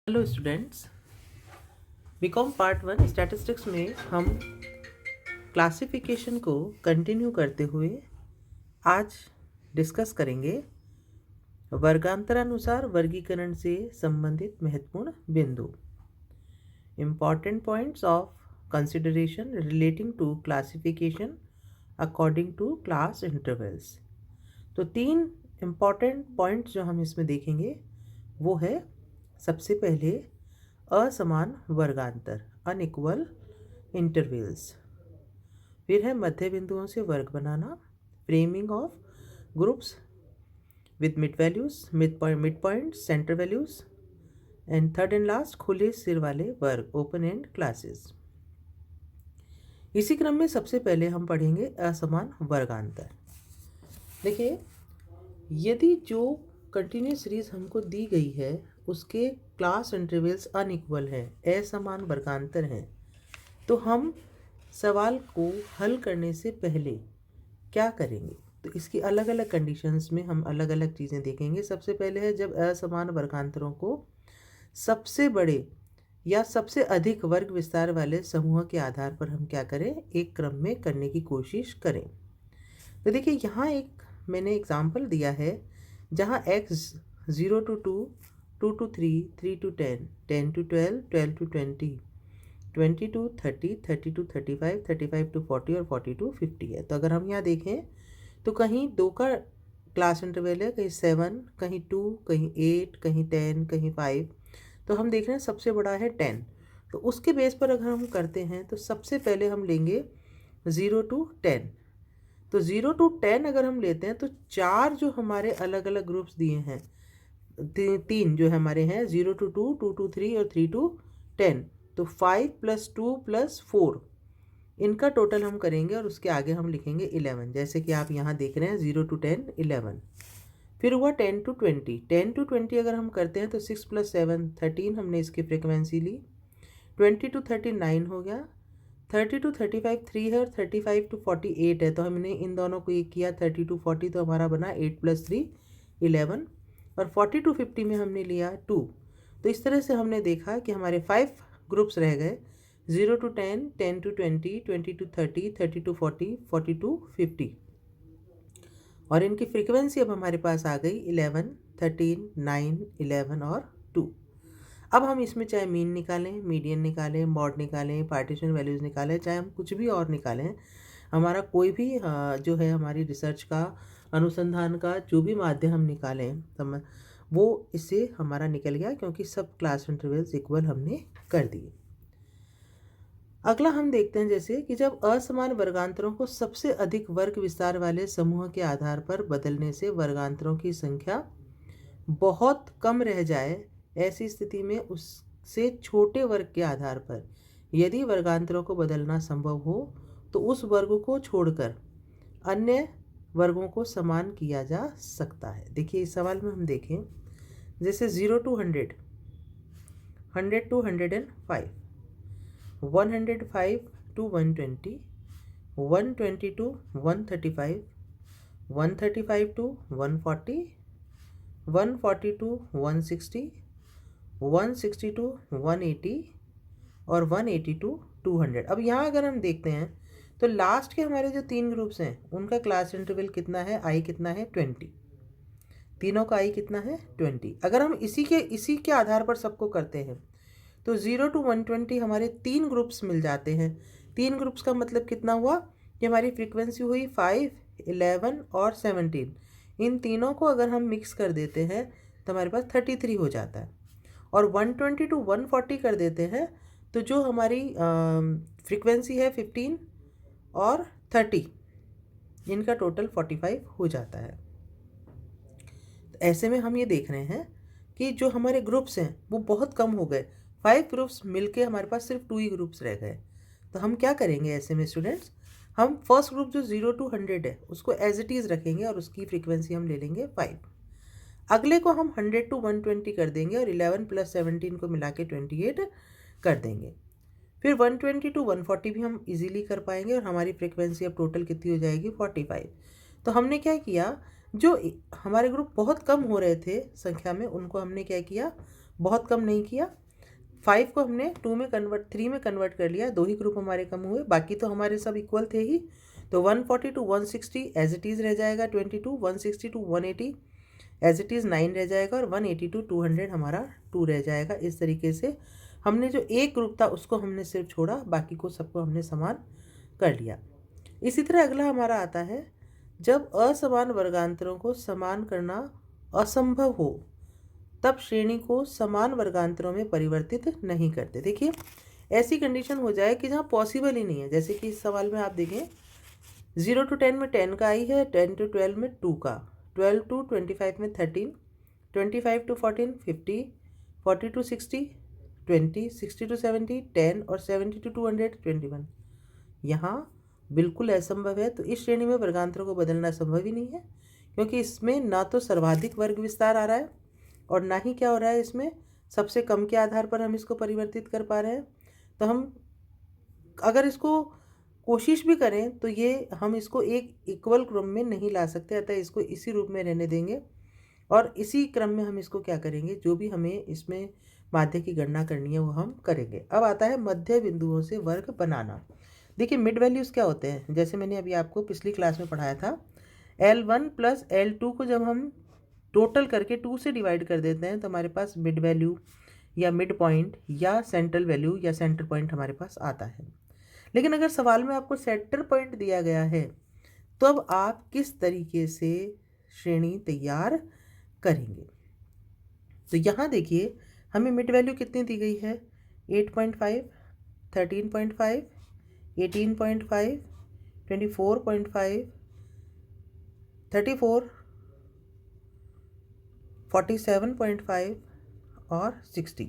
Hello students, BCom part 1 statistics में हम classification को कंटिन्यू करते हुए आज डिस्कस करेंगे वर्गांतरानुसार वर्गीकरण से संबंधित महत्वपूर्ण बिंदु, important points of consideration relating to classification according to class intervals. तो 3 इम्पॉर्टेंट पॉइंट्स जो हम इसमें देखेंगे वो है, सबसे पहले असमान वर्गांतर अनइक्वल इंटरवल्स, फिर है मध्य बिंदुओं से वर्ग बनाना, framing of groups with mid values, mid point, centre values, and third and last खुले सिर वाले वर्ग, ओपन एंड क्लासेस। इसी क्रम में सबसे पहले हम पढ़ेंगे असमान वर्गांतर। देखिए, यदि जो कंटिन्यूस सीरीज हमको दी गई है उसके क्लास इंटरवल्स अनइक्वल हैं, असमान वर्गांतर हैं, तो हम सवाल को हल करने से पहले क्या करेंगे? तो इसकी अलग अलग कंडीशंस में हम अलग अलग चीज़ें देखेंगे। सबसे पहले है, जब असमान वर्गांतरों को सबसे बड़े या सबसे अधिक वर्ग विस्तार वाले समूह के आधार पर हम क्या करें, एक क्रम में करने की कोशिश करें। तो देखिए, यहाँ एक मैंने एग्जाम्पल दिया है जहाँ x 0 to 2, 2 to 3, 3 to 10, 10 to 12, 12 to 20, 20 to 30, 30 to 35, 35 to 40 और 40 to 50 है। तो अगर हम यहाँ देखें तो कहीं 2 का क्लास इंटरवल है, कहीं 7, कहीं 2, कहीं 8, कहीं 10, कहीं 5। तो हम देख रहे हैं सबसे बड़ा है 10। तो उसके बेस पर अगर हम करते हैं तो सबसे पहले हम लेंगे 0 to 10। तो 0 to 10 अगर हम लेते हैं तो 4 जो हमारे अलग अलग ग्रुप्स दिए हैं, 3 जो हमारे हैं 0 to 2, 2 to 3 और 3 to 10, तो 5 + 2 + 4 इनका टोटल हम करेंगे और उसके आगे हम लिखेंगे 11, जैसे कि आप यहाँ देख रहे हैं 0 to 10 11। फिर हुआ 10 to 20, 10 to 20 अगर हम करते हैं तो 6 + 7 13 हमने इसकी फ्रिक्वेंसी ली। 20 to 39 हो गया, 30 to 35 3 है और 35 to 48 है, तो हमने इन दोनों को एक किया 30 to 40, तो हमारा बना 8 + 3 11, और 40 to 50 में हमने लिया 2। तो इस तरह से हमने देखा कि हमारे 5 ग्रुप्स रह गए, 0 to 10, 10 to 20, 20 to 30, 30 to 40, 40 to 50, और इनकी फ्रीक्वेंसी अब हमारे पास आ गई 11, 13, 9, 11 और 2। अब हम इसमें चाहे मीन निकालें, मीडियन निकालें, मॉड निकालें, पार्टीशन वैल्यूज़ निकालें, चाहे हम कुछ भी और निकालें, हमारा कोई भी जो है हमारी रिसर्च का, अनुसंधान का जो भी माध्यम हम निकालें वो इससे हमारा निकल गया, क्योंकि सब क्लास इंटरवल्स इक्वल हमने कर दिए। अगला हम देखते हैं, जैसे कि जब असमान वर्गांतरों को सबसे अधिक वर्ग विस्तार वाले समूह के आधार पर बदलने से वर्गांतरों की संख्या बहुत कम रह जाए, ऐसी स्थिति में उससे छोटे वर्ग के आधार पर यदि वर्गांतरों को बदलना संभव हो तो उस वर्ग को छोड़कर अन्य वर्गों को समान किया जा सकता है। देखिए, इस सवाल में हम देखें, जैसे 0 to 100, 100 to 105, 105 to 120, 120 to 135, 135 to 140, 140 to 160, 160 to 180 और 180 to 200। अब यहाँ अगर हम देखते हैं तो लास्ट के हमारे जो 3 ग्रुप्स हैं उनका क्लास इंटरवल कितना है, आई कितना है 20, तीनों का आई कितना है 20। अगर हम इसी के आधार पर सबको करते हैं तो 0 to 120 हमारे 3 ग्रुप्स मिल जाते हैं। 3 ग्रुप्स का मतलब कितना हुआ कि हमारी फ्रीक्वेंसी हुई 5, 11 और 17। इन तीनों को अगर हम मिक्स कर देते हैं तो हमारे पास 33 हो जाता है, और 120 to 140 कर देते हैं तो जो हमारी फ्रीक्वेंसी है 15 और 30, इनका टोटल 45 हो जाता है। तो ऐसे में हम ये देख रहे हैं कि जो हमारे ग्रुप्स हैं वो बहुत कम हो गए, 5 ग्रुप्स मिलके हमारे पास सिर्फ 2 ही ग्रुप्स रह गए। तो हम क्या करेंगे ऐसे में स्टूडेंट्स, हम फर्स्ट ग्रुप जो 0 to 100 है उसको एज इट इज़ रखेंगे और उसकी फ्रीक्वेंसी हम ले लेंगे 5। अगले को हम 100 to 120 कर देंगे और 11 + 17 को मिला के 28 कर देंगे। फिर 120 to 140 भी हम इजीली कर पाएंगे और हमारी फ्रीक्वेंसी अब टोटल कितनी हो जाएगी 45। तो हमने क्या किया, जो हमारे ग्रुप बहुत कम हो रहे थे संख्या में, उनको हमने क्या किया बहुत कम नहीं किया। 5 को हमने 3 में कन्वर्ट कर लिया, 2 ही ग्रुप हमारे कम हुए, बाकी तो हमारे सब इक्वल थे ही। तो 140 to 160 एज इट इज़ रह जाएगा 22, 160 to 180 एज इट इज़ 9 रह जाएगा, और 180 to 200 हमारा 2 रह जाएगा। इस तरीके से हमने जो एक ग्रुप था उसको हमने सिर्फ छोड़ा, बाकी को सबको हमने समान कर लिया। इसी तरह अगला हमारा आता है, जब असमान वर्गांतरों को समान करना असंभव हो तब श्रेणी को समान वर्गांतरों में परिवर्तित नहीं करते। देखिए ऐसी कंडीशन हो जाए कि जहाँ पॉसिबल ही नहीं है, जैसे कि इस सवाल में आप देखें 0 to 10 में 10 का आई है, 10 to 12 में 2 का, 12 to 25 में 13, 25 to 14 50, 40 to 60 20, 60 to 70 10 और 70 to 200 21। यहाँ बिल्कुल असंभव है। तो इस श्रेणी में वर्गांतरों को बदलना संभव ही नहीं है, क्योंकि इसमें ना तो सर्वाधिक वर्ग विस्तार आ रहा है और ना ही क्या हो रहा है, इसमें सबसे कम के आधार पर हम इसको परिवर्तित कर पा रहे हैं। तो हम अगर इसको कोशिश भी करें तो ये हम इसको एक इक्वल क्रम में नहीं ला सकते, अतः इसको इसी रूप में रहने देंगे और इसी क्रम में हम इसको क्या करेंगे, जो भी हमें इसमें माध्य की गणना करनी है वो हम करेंगे। अब आता है मध्य बिंदुओं से वर्ग बनाना। देखिए मिड वैल्यूज़ क्या होते हैं, जैसे मैंने अभी आपको पिछली क्लास में पढ़ाया था, L1 प्लस L2 को जब हम टोटल करके 2 से डिवाइड कर देते हैं तो हमारे पास मिड वैल्यू या मिड पॉइंट या सेंट्रल वैल्यू या सेंटर पॉइंट हमारे पास आता है। लेकिन अगर सवाल में आपको सेंटर पॉइंट दिया गया है तो अब आप किस तरीके से श्रेणी तैयार करेंगे। तो यहाँ देखिए हमें मिड वैल्यू कितनी दी गई है, 8.5, 13.5, 18.5, 24.5, 34, 47.5 और 60।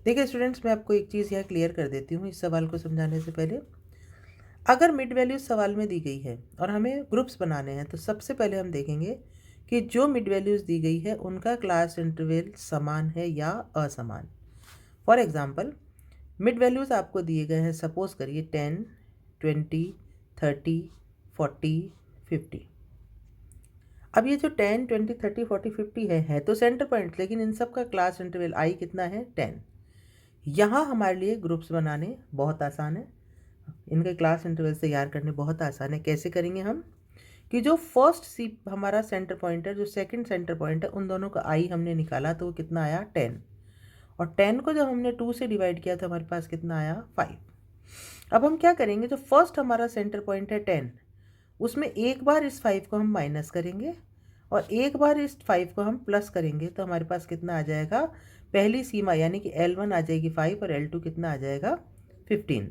देखिए स्टूडेंट्स, मैं आपको एक चीज़ यहाँ क्लियर कर देती हूँ इस सवाल को समझाने से पहले। अगर मिड वैल्यू सवाल में दी गई है और हमें ग्रुप्स बनाने हैं तो सबसे पहले हम देखेंगे कि जो मिड वैल्यूज़ दी गई है उनका क्लास इंटरवल समान है या असमान। फॉर एग्जांपल मिड वैल्यूज़ आपको दिए गए हैं, सपोज करिए 10, 20, 30, 40, 50। अब ये जो 10, 20, 30, 40, 50 है तो सेंटर पॉइंट, लेकिन इन सब का क्लास इंटरवल आई कितना है, 10। यहाँ हमारे लिए ग्रुप्स बनाने बहुत आसान है, इनके क्लास इंटरवल्स तैयार करने बहुत आसान है। कैसे करेंगे हम, कि जो फर्स्ट सी हमारा सेंटर पॉइंट है, जो सेकंड सेंटर पॉइंट है, उन दोनों का आई हमने निकाला तो वो कितना आया, 10। और 10 को जब हमने 2 से डिवाइड किया तो हमारे पास कितना आया, 5। अब हम क्या करेंगे, जो फर्स्ट हमारा सेंटर पॉइंट है 10, उसमें एक बार इस 5 को हम माइनस करेंगे और एक बार इस 5 को हम प्लस करेंगे तो हमारे पास कितना आ जाएगा, पहली सीमा यानी कि L1 आ जाएगी 5 और L2 कितना आ जाएगा, 15।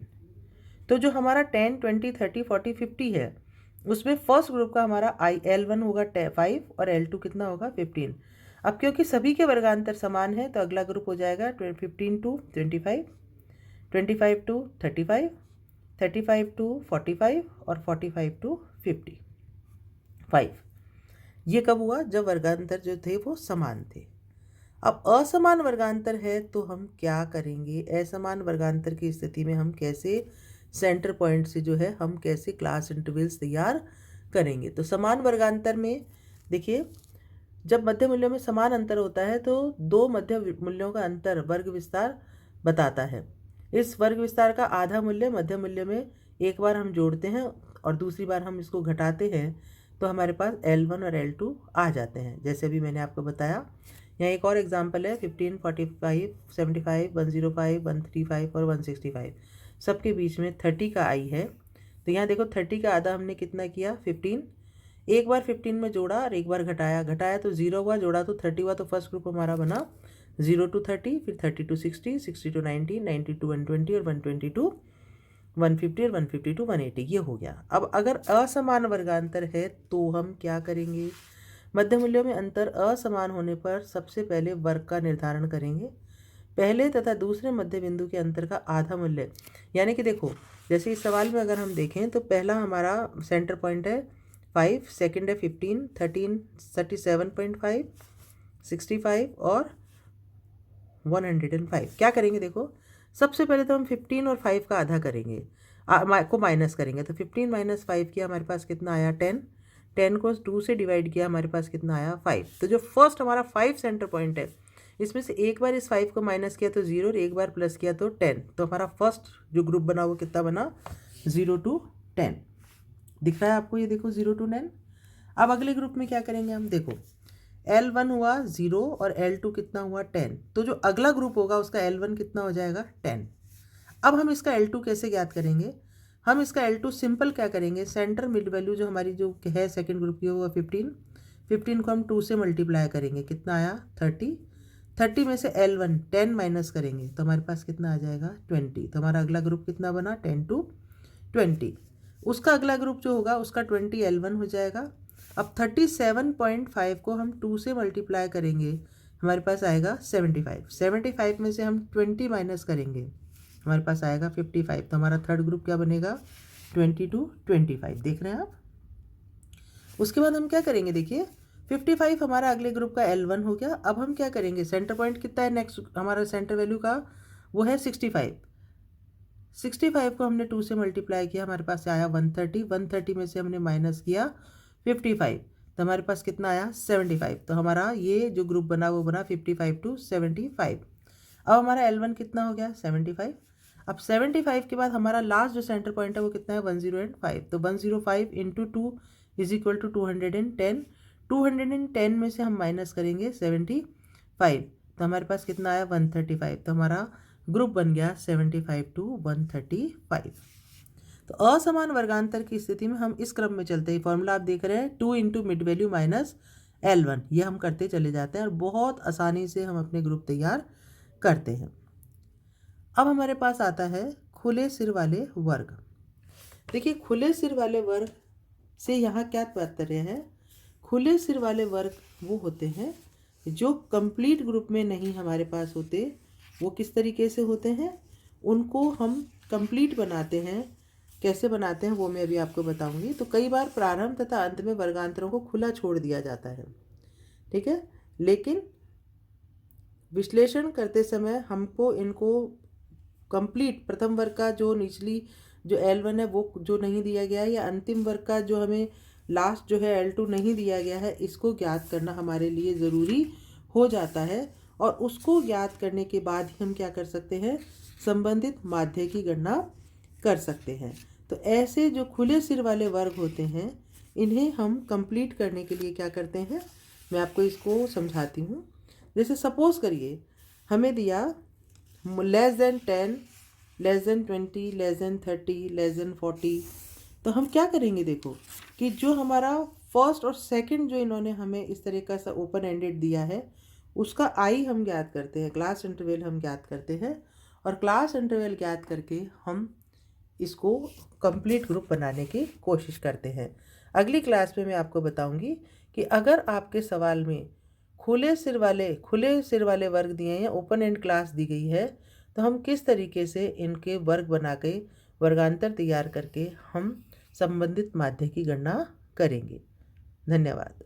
तो जो हमारा 10, 20, 30, 40, 50 है उसमें फर्स्ट ग्रुप का हमारा L1 होगा 5 और L2 कितना होगा, 15। अब क्योंकि सभी के वर्गांतर समान है तो अगला ग्रुप हो जाएगा 15 to 25, 25 to 35, 35 to 45 और 45 to 55। ये कब हुआ, जब वर्गांतर जो थे वो समान थे। अब असमान वर्गांतर है तो हम क्या करेंगे, असमान वर्गांतर की स्थिति में हम कैसे सेंटर पॉइंट से जो है हम कैसे क्लास इंटरवल्स तैयार करेंगे। तो समान वर्गांतर में देखिए, जब मध्य मूल्यों में समान अंतर होता है तो दो मध्य मूल्यों का अंतर वर्ग विस्तार बताता है। इस वर्ग विस्तार का आधा मूल्य मध्य मूल्य में एक बार हम जोड़ते हैं और दूसरी बार हम इसको घटाते हैं तो हमारे पास L1 और L2 आ जाते हैं। जैसे अभी मैंने आपको बताया, यहाँ एक और एग्जांपल है 15, 45, 75, 105, 135 और 165, सबके बीच में 30 का आई है। तो यहाँ देखो 30 का आधा हमने कितना किया, 15। एक बार 15 में जोड़ा और एक बार घटाया तो 0 हुआ, जोड़ा तो 30 हुआ। तो फर्स्ट ग्रुप हमारा बना 0 to 30, फिर 30 to 60, 60 to 90, 90 to 120 और 120 to 150 और 150 to 180, ये हो गया। अब अगर असमान वर्गांतर है तो हम क्या करेंगे, मध्य मूल्यों में अंतर असमान होने पर सबसे पहले वर्ग का निर्धारण करेंगे। पहले तथा दूसरे मध्य बिंदु के अंतर का आधा मूल्य, यानी कि देखो जैसे इस सवाल में अगर हम देखें तो पहला हमारा सेंटर पॉइंट है 5, सेकंड है 15, 13, 37.5, 65 और 105। क्या करेंगे, देखो सबसे पहले तो हम 15 और 5 का आधा करेंगे, को माइनस करेंगे। तो 15 माइनस 5 किया, हमारे पास कितना आया, 10। 10 को 2 से डिवाइड किया, हमारे पास कितना आया, 5। तो जो फर्स्ट हमारा 5 सेंटर पॉइंट है इसमें से एक बार इस 5 को माइनस किया तो 0 और एक बार प्लस किया तो 10। तो हमारा फर्स्ट जो ग्रुप बना वो कितना बना, 0 to 10। दिख रहा है आपको, ये देखो 0 to 10। अब अगले ग्रुप में क्या करेंगे हम, देखो L1 हुआ 0 और L2 कितना हुआ 10। तो जो अगला ग्रुप होगा उसका L1 कितना हो जाएगा, 10। अब हम इसका L2 कैसे ज्ञात करेंगे, हम इसका L2 सिंपल क्या करेंगे, सेंटर मिड वैल्यू जो हमारी जो है सेकंड ग्रुप की होगा 15 को हम 2 से मल्टीप्लाई करेंगे, कितना आया 30 में से L1 10 माइनस करेंगे तो हमारे पास कितना आ जाएगा 20। तो हमारा अगला ग्रुप कितना बना 10 to 20। उसका अगला ग्रुप जो होगा उसका 20 L1 हो जाएगा। अब 37.5 को हम 2 से मल्टीप्लाई करेंगे, हमारे पास आएगा 75 में से हम 20 माइनस करेंगे, हमारे पास आएगा 55। तो हमारा थर्ड ग्रुप क्या बनेगा, 20 to 25। देख रहे हैं आप। उसके बाद हम क्या करेंगे, देखिए 55 हमारा अगले ग्रुप का L1 हो गया। अब हम क्या करेंगे, सेंटर पॉइंट कितना है नेक्स्ट हमारा सेंटर वैल्यू का, वो है 65 को हमने 2 से मल्टीप्लाई किया, हमारे पास आया 130 में से हमने माइनस किया 55 तो हमारे पास कितना आया 75। तो हमारा ये जो ग्रुप बना वो बना 55 to 75। अब हमारा L1 कितना हो गया 75। अब 75 के बाद हमारा लास्ट जो सेंटर पॉइंट है वो कितना है 105। तो 105 इंटू 2 इज इक्वल टू 210। 210 में से हम माइनस करेंगे 75 तो हमारे पास कितना आया 135। तो हमारा ग्रुप बन गया 75 to 135। तो असमान वर्गांतर की स्थिति में हम इस क्रम में चलते हैं। फॉर्मूला आप देख रहे हैं 2 into mid value minus L1, ये हम करते चले जाते हैं और बहुत आसानी से हम अपने ग्रुप तैयार करते हैं। अब हमारे पास आता है खुले सिर वाले वर्ग। देखिए खुले सिर वाले वर्ग से यहाँ क्या तात्पर्य है, खुले सिर वाले वर्ग वो होते हैं जो कंप्लीट ग्रुप में नहीं हमारे पास होते। वो किस तरीके से होते हैं, उनको हम कंप्लीट बनाते हैं। कैसे बनाते हैं वो मैं अभी आपको बताऊंगी। तो कई बार प्रारंभ तथा अंत में वर्गांतरों को खुला छोड़ दिया जाता है, ठीक है, लेकिन विश्लेषण करते समय हमको इनको कंप्लीट प्रथम वर्ग का जो निचली जो L1 है वो जो नहीं दिया गया है, या अंतिम वर्ग का जो हमें लास्ट जो है L2 नहीं दिया गया है, इसको ज्ञात करना हमारे लिए ज़रूरी हो जाता है। और उसको ज्ञात करने के बाद ही हम क्या कर सकते हैं, संबंधित माध्य की गणना कर सकते हैं। तो ऐसे जो खुले सिर वाले वर्ग होते हैं इन्हें हम कंप्लीट करने के लिए क्या करते हैं, मैं आपको इसको समझाती हूँ। जैसे सपोज करिए हमें दिया less than 10, less than 20, less than 30, less than 40। तो हम क्या करेंगे, देखो कि जो हमारा फर्स्ट और सेकंड जो इन्होंने हमें इस तरीका से ओपन एंडेड दिया है उसका आई हम ज्ञात करते हैं, क्लास इंटरवल हम ज्ञात करते हैं, और क्लास इंटरवल ज्ञात करके हम इसको कंप्लीट ग्रुप बनाने की कोशिश करते हैं। अगली क्लास में मैं आपको बताऊंगी कि अगर आपके सवाल में खुले सिर वाले वर्ग दिए हैं या ओपन एंड क्लास दी गई है तो हम किस तरीके से इनके वर्ग बना के वर्गांतर तैयार करके हम संबंधित माध्य की गणना करेंगे। धन्यवाद।